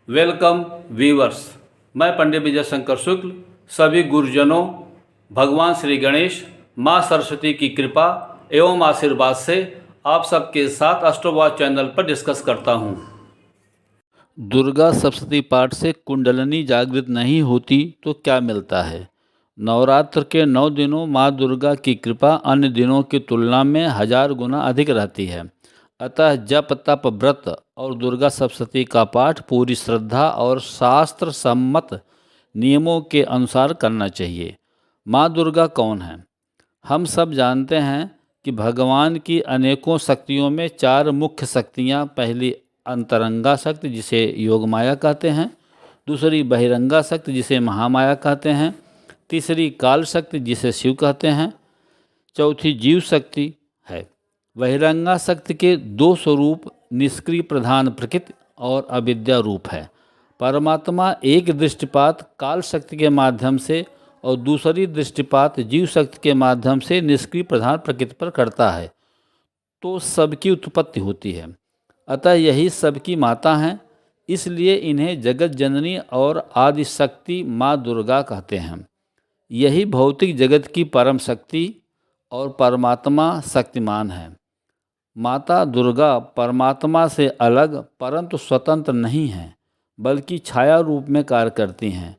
Welcome viewers. मैं पंडित विजय शंकर शुक्ल सभी गुरुजनों, भगवान श्री गणेश, माँ सरस्वती की कृपा एवं आशीर्वाद से आप सबके साथ अष्टोवाच चैनल पर डिस्कस करता हूँ। दुर्गा सप्तशती पाठ से कुंडलिनी जागृत नहीं होती तो क्या मिलता है? नवरात्र के 9 दिनों माँ दुर्गा की कृपा अन्य दिनों की तुलना में 1000 गुना अधिक रहती है। अतः जप तप व्रत और दुर्गा सप्तशती का पाठ पूरी श्रद्धा और शास्त्र सम्मत नियमों के अनुसार करना चाहिए। माँ दुर्गा कौन है? हम सब जानते हैं कि भगवान की अनेकों शक्तियों में 4 मुख्य शक्तियाँ, पहली अंतरंगा शक्ति जिसे योग माया कहते हैं, दूसरी बहिरंगा शक्ति जिसे महामाया कहते हैं, तीसरी काल शक्ति जिसे शिव कहते हैं, चौथी जीव शक्ति है। बहिरंगा शक्ति के 2 स्वरूप निष्क्रिय प्रधान प्रकृति और अविद्या रूप है। परमात्मा एक दृष्टिपात काल शक्ति के माध्यम से और दूसरी दृष्टिपात जीव शक्ति के माध्यम से निष्क्रिय प्रधान प्रकृति पर करता है, तो सबकी उत्पत्ति होती है। अतः यही सबकी माता हैं, इसलिए इन्हें जगत जननी और आदि शक्ति माँ दुर्गा कहते हैं। यही भौतिक जगत की परम शक्ति और परमात्मा शक्तिमान है। माता दुर्गा परमात्मा से अलग परंतु स्वतंत्र नहीं हैं, बल्कि छाया रूप में कार्य करती हैं।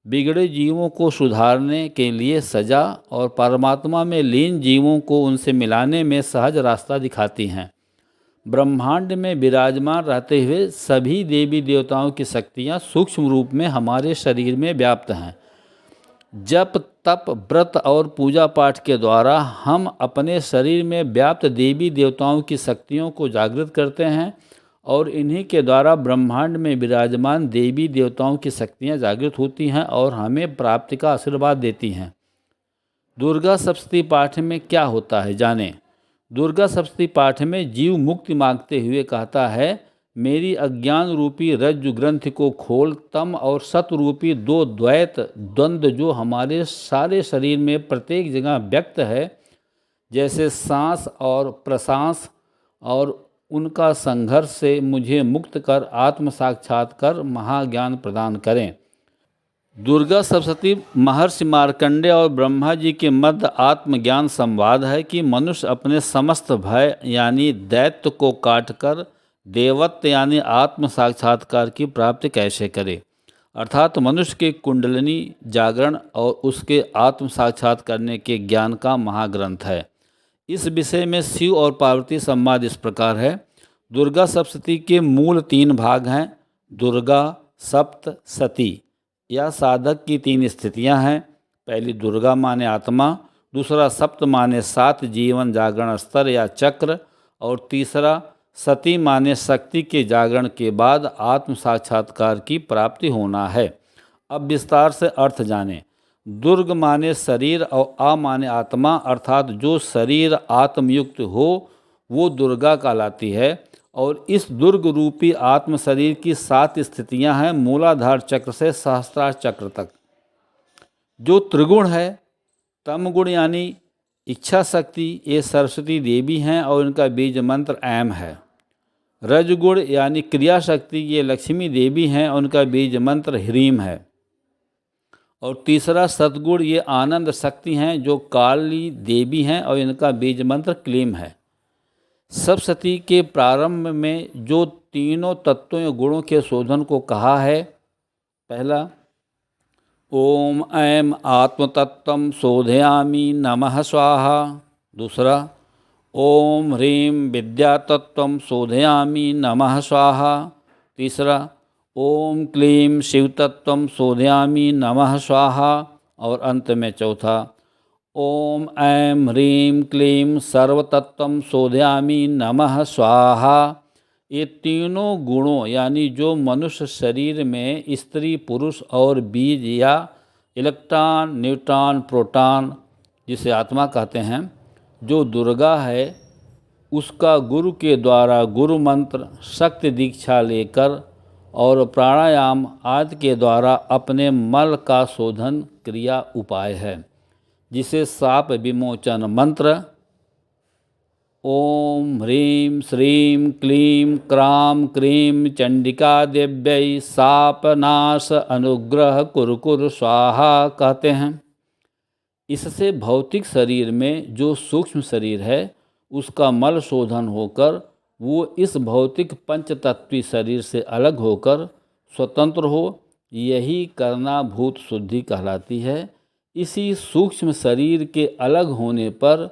बिगड़े जीवों को सुधारने के लिए सजा और परमात्मा में लीन जीवों को उनसे मिलाने में सहज रास्ता दिखाती हैं। ब्रह्मांड में विराजमान रहते हुए सभी देवी देवताओं की शक्तियाँ सूक्ष्म रूप में हमारे शरीर में व्याप्त हैं। जप तप व्रत और पूजा पाठ के द्वारा हम अपने शरीर में व्याप्त देवी देवताओं की शक्तियों को जागृत करते हैं और इन्हीं के द्वारा ब्रह्मांड में विराजमान देवी देवताओं की शक्तियाँ जागृत होती हैं और हमें प्राप्ति का आशीर्वाद देती हैं। दुर्गा सप्तशती पाठ में क्या होता है जानें। दुर्गा सप्तशती पाठ में जीव मुक्ति मांगते हुए कहता है, मेरी अज्ञान रूपी रज्जु ग्रंथि को खोल, तम और सत रूपी 2 द्वैत द्वंद्व जो हमारे सारे शरीर में प्रत्येक जगह व्यक्त है, जैसे सांस और प्रश्वास, और उनका संघर्ष से मुझे मुक्त कर आत्म साक्षात्कार महाज्ञान प्रदान करें। दुर्गा सप्तशती महर्षि मार्कंडेय और ब्रह्मा जी के मध्य आत्मज्ञान संवाद है कि मनुष्य अपने समस्त भय यानी दैत्य को काटकर देवत्व यानी आत्म साक्षात्कार की प्राप्ति कैसे करे। अर्थात मनुष्य के कुंडलिनी जागरण और उसके आत्म साक्षात करने के ज्ञान का महाग्रंथ है। इस विषय में शिव और पार्वती संवाद इस प्रकार है। दुर्गा सप्तशती के मूल 3 भाग हैं। दुर्गा सप्त सती, यह साधक की 3 स्थितियां हैं। पहली दुर्गा माने आत्मा, दूसरा सप्त माने 7 जीवन जागरण स्तर या चक्र, और तीसरा सती माने शक्ति के जागरण के बाद आत्म साक्षात्कार की प्राप्ति होना है। अब विस्तार से अर्थ जानें। दुर्ग माने शरीर और आ माने आत्मा, अर्थात जो शरीर आत्मयुक्त हो वो दुर्गा कहलाती है। और इस दुर्ग रूपी आत्म शरीर की 7 स्थितियां हैं, मूलाधार चक्र से सहस्त्रार चक्र तक। जो त्रिगुण है, तम गुण यानी इच्छा शक्ति, ये सरस्वती देवी हैं और इनका बीज मंत्र ऐम है। रजगुण यानी क्रिया शक्ति, ये लक्ष्मी देवी हैं और उनका बीज मंत्र ह्रीम है। और तीसरा सतगुण, ये आनंद शक्ति हैं जो काली देवी हैं और इनका बीज मंत्र क्लीम है। सप्तशती के प्रारंभ में जो तीनों तत्वों या गुणों के शोधन को कहा है, पहला ओम ऐं आत्मतत्त्वं शोधयामि नमः स्वाहा, दूसरा ओम ह्रीं विद्यातत्त्वं शोधयामि नमः स्वाहा, तीसरा ओम क्लीं शिवतत्त्वं शोधयामि नमः स्वाहा, और अंत में चौथा ओम ऐं ह्रीं क्लीं सर्वतत्त्वं शोधयामि नमः स्वाहा। ये तीनों गुणों यानी जो मनुष्य शरीर में स्त्री पुरुष और बीज या इलेक्ट्रॉन न्यूट्रॉन प्रोटॉन जिसे आत्मा कहते हैं, जो दुर्गा है, उसका गुरु के द्वारा गुरु मंत्र, शक्ति दीक्षा लेकर और प्राणायाम आदि के द्वारा अपने मल का शोधन क्रिया उपाय है, जिसे शाप विमोचन मंत्र ओम ह्रीं श्रीं क्लीं क्रां क्रीं चंडिका देव्यै शापनाश अनुग्रह कुरु स्वाहा कहते हैं। इससे भौतिक शरीर में जो सूक्ष्म शरीर है उसका मल शोधन होकर वो इस भौतिक पंचतत्वीय शरीर से अलग होकर स्वतंत्र हो, यही करनाभूत शुद्धि कहलाती है। इसी सूक्ष्म शरीर के अलग होने पर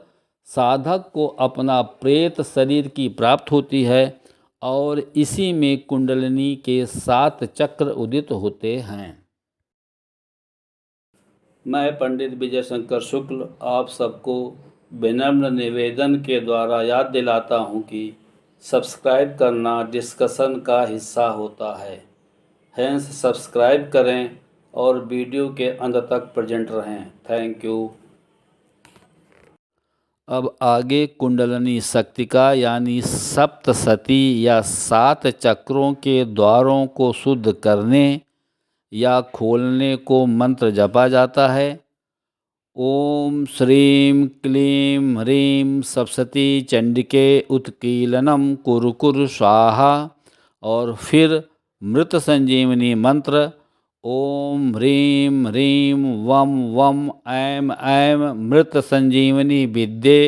साधक को अपना प्रेत शरीर की प्राप्ति होती है और इसी में कुंडलिनी के 7 चक्र उदित होते हैं। मैं पंडित विजय शंकर शुक्ल आप सबको विनम्र निवेदन के द्वारा याद दिलाता हूं कि सब्सक्राइब करना डिस्कशन का हिस्सा होता है। हैंस सब्सक्राइब करें और वीडियो के अंत तक प्रेजेंट रहें। Thank you. अब आगे कुंडलिनी शक्ति का यानी सप्तशती या 7 चक्रों के द्वारों को शुद्ध करने या खोलने को मंत्र जपा जाता है। ओम श्रीं क्लीं ह्रीं सप्तशती चंडिके उत्कीलनम कुरु स्वाहा और फिर मृत संजीवनी मंत्र ओम ह्रीं ह्रीं वम वम ऐं ऐं मृत संजीवनी विद्ये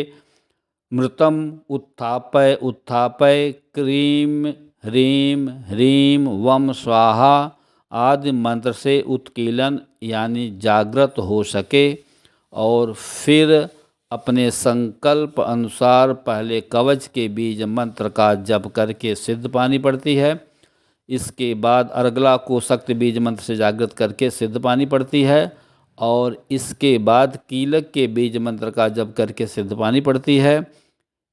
मृतम उत्थापय उत्थापय क्रीं ह्रीं ह्रीं वम स्वाहा आदि मंत्र से उत्कीलन यानी जागृत हो सके और फिर अपने संकल्प अनुसार पहले कवच के बीज मंत्र का जप करके सिद्ध पानी पड़ती है। इसके बाद अर्गला को शक्ति बीज मंत्र से जागृत करके सिद्ध पानी पड़ती है और इसके बाद कीलक के बीज मंत्र का जप करके सिद्ध पानी पड़ती है।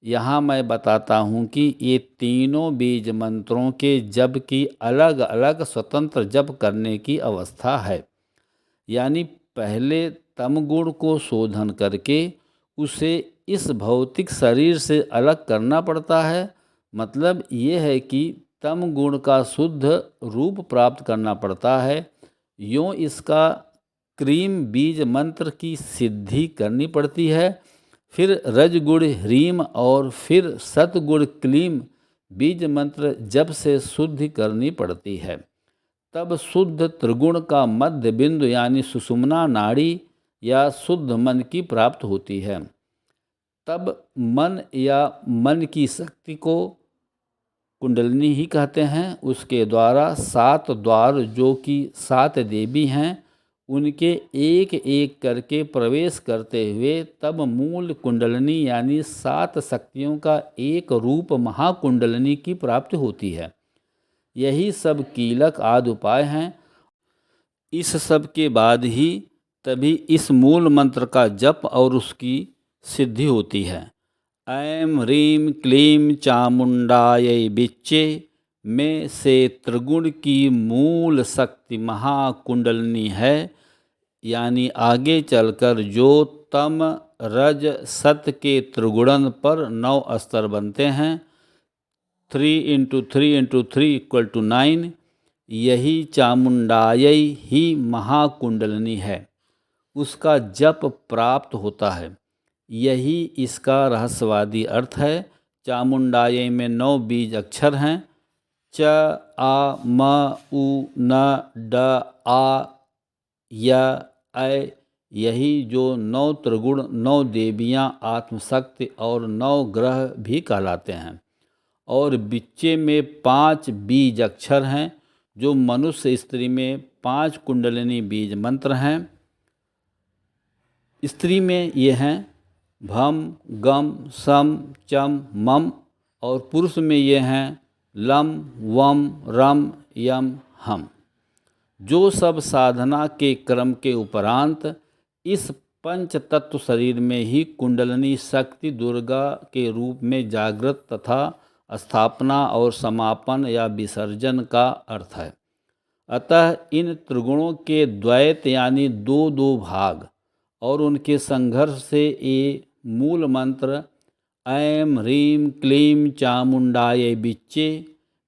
यहाँ मैं बताता हूँ कि ये तीनों बीज मंत्रों के जप की अलग अलग स्वतंत्र जप करने की अवस्था है। यानी पहले तम गुण को शोधन करके उसे इस भौतिक शरीर से अलग करना पड़ता है। मतलब ये है कि तम गुण का शुद्ध रूप प्राप्त करना पड़ता है। यूँ इसका क्रीम बीज मंत्र की सिद्धि करनी पड़ती है। फिर रजगुण ह्रीम और फिर सतगुण क्लीम बीज मंत्र जप से शुद्धि करनी पड़ती है। तब शुद्ध त्रिगुण का मध्य बिंदु यानी सुषुम्ना नाड़ी या शुद्ध मन की प्राप्त होती है। तब मन या मन की शक्ति को कुंडलिनी ही कहते हैं। उसके द्वारा 7 द्वार जो कि 7 देवी हैं उनके एक एक करके प्रवेश करते हुए तब मूल कुंडलिनी यानी 7 शक्तियों का एक रूप महाकुंडलिनी की प्राप्ति होती है। यही सब कीलक आदि उपाय हैं। इस सब के बाद ही तभी इस मूल मंत्र का जप और उसकी सिद्धि होती है। ऐं ह्रीं क्लीं चामुंडायै बिच्चे में से त्रिगुण की मूल शक्ति महाकुंडलिनी है। यानी आगे चलकर जो तम रज सत के त्रिगुणन पर 9 स्तर बनते हैं 3 × 3 × 3 = 9। यही चामुंडायै ही महाकुंडलिनी है। उसका जप प्राप्त होता है। यही इसका रहस्यवादी अर्थ है। चामुंडायै में 9 बीज अक्षर हैं। च आ म उ न ड आ य ऐ। यही जो 9 त्रिगुण 9 देवियाँ आत्मशक्ति और 9 ग्रह भी कहलाते हैं। और बिच्चे में 5 बीज अक्षर हैं जो मनुष्य स्त्री में 5 कुंडलिनी बीज मंत्र हैं। स्त्री में ये हैं भम गम सम चम मम और पुरुष में ये हैं लम वम रम यम हम। जो सब साधना के क्रम के उपरांत इस पंच तत्व शरीर में ही कुंडलिनी शक्ति दुर्गा के रूप में जागृत तथा स्थापना और समापन या विसर्जन का अर्थ है। अतः इन त्रिगुणों के द्वैत यानी 2-2 भाग और उनके संघर्ष से ये मूल मंत्र ऐं ह्रीं क्लीं चामुंडायै बिच्चे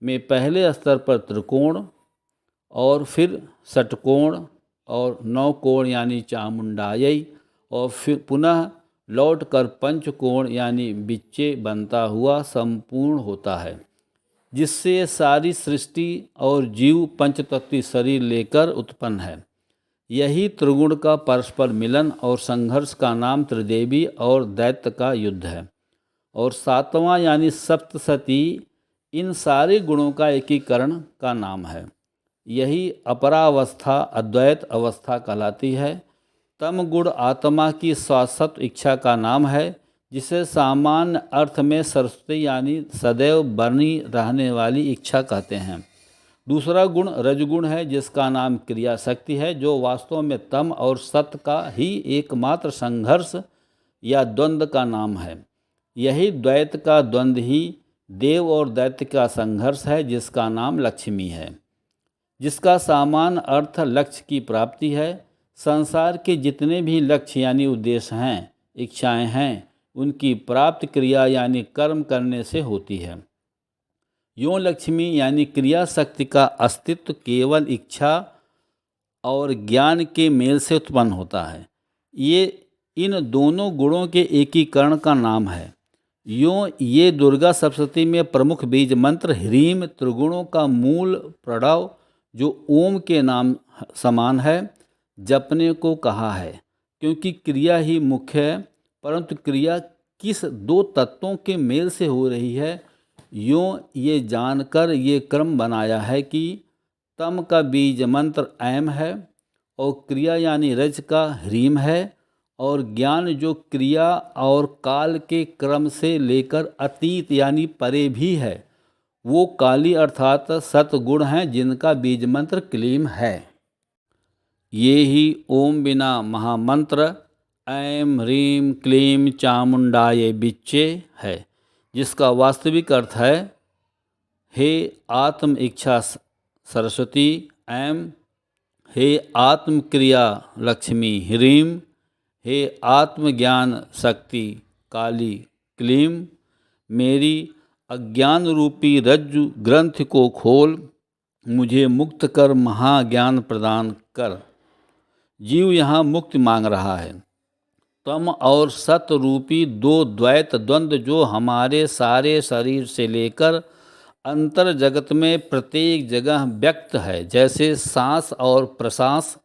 में पहले स्तर पर त्रिकोण और फिर षटकोण और 9 कोण यानी चामुंडायै और फिर पुनः लौटकर पंचकोण यानी बिच्चे बनता हुआ संपूर्ण होता है, जिससे ये सारी सृष्टि और जीव पंचतत्वीय शरीर लेकर उत्पन्न है। यही त्रिगुण का परस्पर मिलन और संघर्ष का नाम त्रिदेवी और दैत्य का युद्ध है। और सातवां यानी सप्तसती इन सारे गुणों का एकीकरण का नाम है। यही अपरावस्था अद्वैत अवस्था कहलाती है। तम गुण आत्मा की शाश्वत इच्छा का नाम है, जिसे सामान्य अर्थ में सरस्वती यानी सदैव बनी रहने वाली इच्छा कहते हैं। दूसरा गुण रजगुण है, जिसका नाम क्रिया शक्ति है, जो वास्तव में तम और सत्य का ही एकमात्र संघर्ष या द्वंद्व का नाम है। यही द्वैत का द्वंद्व ही देव और दैत्य का संघर्ष है, जिसका नाम लक्ष्मी है, जिसका सामान्य अर्थ लक्ष्य की प्राप्ति है। संसार के जितने भी लक्ष्य यानी उद्देश्य हैं, इच्छाएं हैं, उनकी प्राप्ति क्रिया यानी कर्म करने से होती है। यों लक्ष्मी यानी क्रिया शक्ति का अस्तित्व केवल इच्छा और ज्ञान के मेल से उत्पन्न होता है। ये इन दोनों गुणों के एकीकरण का नाम है। यों ये दुर्गा सप्तशती में प्रमुख बीज मंत्र ह्रीम त्रिगुणों का मूल प्रणव जो ओम के नाम समान है जपने को कहा है, क्योंकि क्रिया ही मुख्य है, परंतु क्रिया किस दो तत्वों के मेल से हो रही है, यों ये जानकर ये क्रम बनाया है कि तम का बीज मंत्र ऐम है और क्रिया यानी रज का ह्रीम है, और ज्ञान जो क्रिया और काल के क्रम से लेकर अतीत यानी परे भी है, वो काली अर्थात सतगुण हैं, जिनका बीज मंत्र क्लीम है। ये ही ओम बिना महामंत्र ऐम ह्रीम क्लीम चामुंडाय बिच्चे है, जिसका वास्तविक अर्थ है हे आत्म इच्छा सरस्वती ऐम, हे आत्म क्रिया लक्ष्मी ह्रीम, हे आत्मज्ञान शक्ति काली क्लीम, मेरी अज्ञान रूपी रज्जु ग्रंथ को खोल, मुझे मुक्त कर महाज्ञान प्रदान कर। जीव यहाँ मुक्ति मांग रहा है। तम और सत रूपी दो द्वैत द्वंद्व जो हमारे सारे शरीर से लेकर अंतर जगत में प्रत्येक जगह व्यक्त है, जैसे सांस और प्रश्वास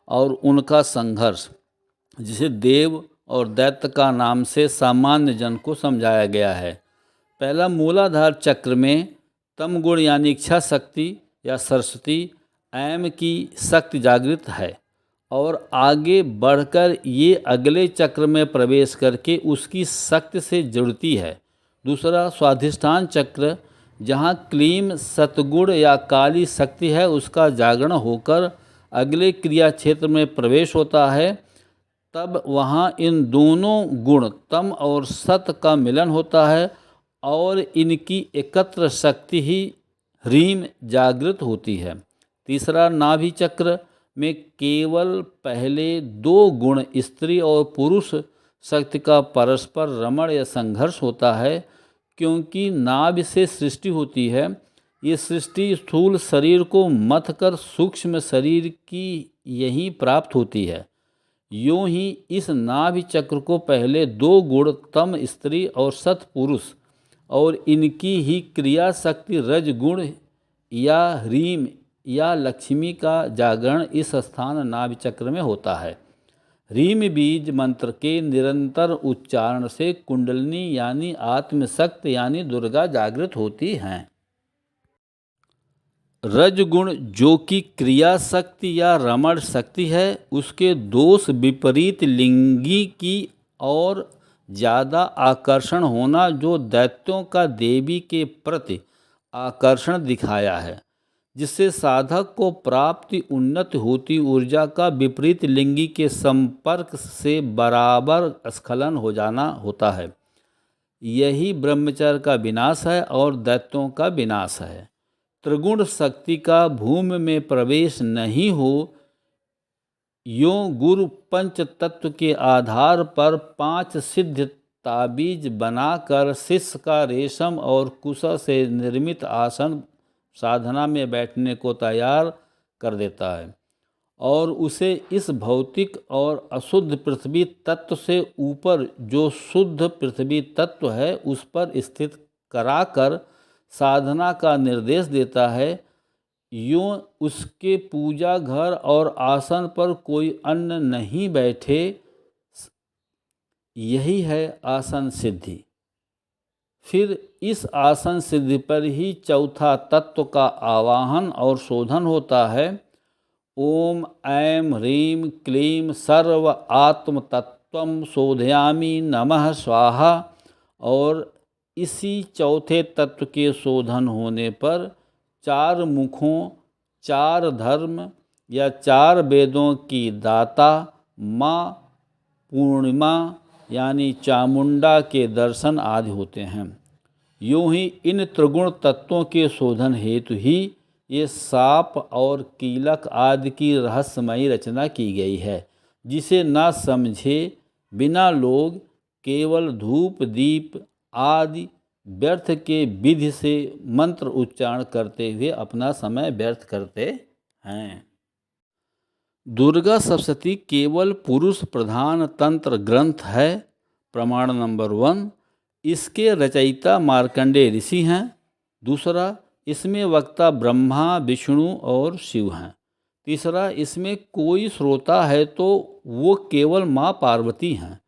और उनका संघर्ष, जिसे देव और दैत्य का नाम से सामान्य जन को समझाया गया है। पहला मूलाधार चक्र में तम गुण यानी इच्छा शक्ति या सरस्वती ऐम की शक्ति जागृत है, और आगे बढ़कर ये अगले चक्र में प्रवेश करके उसकी शक्ति से जुड़ती है। दूसरा स्वाधिष्ठान चक्र, जहाँ क्लीम सतगुण या काली शक्ति है, उसका जागरण होकर अगले क्रिया क्षेत्र में प्रवेश होता है। तब वहाँ इन दोनों गुण तम और सत का मिलन होता है, और इनकी एकत्र शक्ति ही ह्रीम जागृत होती है। तीसरा नाभि चक्र में केवल पहले दो गुण स्त्री और पुरुष शक्ति का परस्पर रमण या संघर्ष होता है, क्योंकि नाभि से सृष्टि होती है। ये सृष्टि स्थूल शरीर को मथ कर सूक्ष्म शरीर की यही प्राप्त होती है। यूँ ही इस नाभि चक्र को पहले दो गुण तम स्त्री और सत पुरुष और इनकी ही क्रिया शक्ति रज गुण या ह्रीम या लक्ष्मी का जागरण इस स्थान नाभि चक्र में होता है। ह्रीम बीज मंत्र के निरंतर उच्चारण से कुंडलिनी यानी आत्मशक्ति यानी दुर्गा जागृत होती हैं। रजगुण जो कि क्रिया शक्ति या रमण शक्ति है, उसके दोष विपरीत लिंगी की और ज़्यादा आकर्षण होना जो दैत्यों का देवी के प्रति आकर्षण दिखाया है, जिससे साधक को प्राप्ति उन्नत होती ऊर्जा का विपरीत लिंगी के संपर्क से बराबर स्खलन हो जाना होता है। यही ब्रह्मचर्य का विनाश है और दैत्यों का विनाश है। त्रिगुण शक्ति का भूमि में प्रवेश नहीं हो, यों गुरु पंच तत्व के आधार पर 5 सिद्ध ताबीज बनाकर शिष्य का रेशम और कुशा से निर्मित आसन साधना में बैठने को तैयार कर देता है, और उसे इस भौतिक और अशुद्ध पृथ्वी तत्व से ऊपर जो शुद्ध पृथ्वी तत्व है उस पर स्थित कराकर साधना का निर्देश देता है। यूँ उसके पूजा घर और आसन पर कोई अन्य नहीं बैठे, यही है आसन सिद्धि। फिर इस आसन सिद्धि पर ही चौथा तत्व का आवाहन और शोधन होता है। ओम ऐं ह्रीं क्लीं सर्व आत्म तत्वं शोधयामि नमः स्वाहा। और इसी चौथे तत्व के शोधन होने पर 4 मुखों, 4 धर्म या 4 वेदों की दाता माँ पूर्णिमा यानी चामुंडा के दर्शन आदि होते हैं। यूँ ही इन त्रिगुण तत्वों के शोधन हेतु ही ये साप और कीलक आदि की रहस्यमयी रचना की गई है, जिसे न समझे बिना लोग केवल धूप दीप आदि व्यर्थ के विधि से मंत्र उच्चारण करते हुए अपना समय व्यर्थ करते हैं। दुर्गा सप्तशती केवल पुरुष प्रधान तंत्र ग्रंथ है। प्रमाण नंबर 1, इसके रचयिता मार्कंडेय ऋषि हैं। दूसरा, इसमें वक्ता ब्रह्मा विष्णु और शिव हैं। तीसरा, इसमें कोई श्रोता है तो वो केवल माँ पार्वती हैं।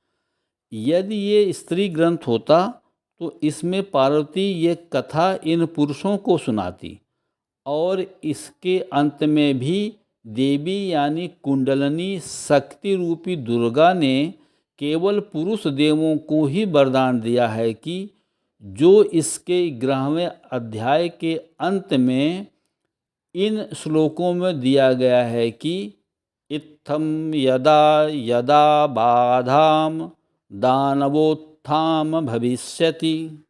यदि ये स्त्री ग्रंथ होता तो इसमें पार्वती ये कथा इन पुरुषों को सुनाती और इसके अंत में भी देवी यानी कुंडलनी शक्ति रूपी दुर्गा ने केवल पुरुष देवों को ही वरदान दिया है कि जो इसके 11वें अध्याय के अंत में इन श्लोकों में दिया गया है कि इत्थम यदा यदा बाधाम दानवोत्थाम भविष्यति।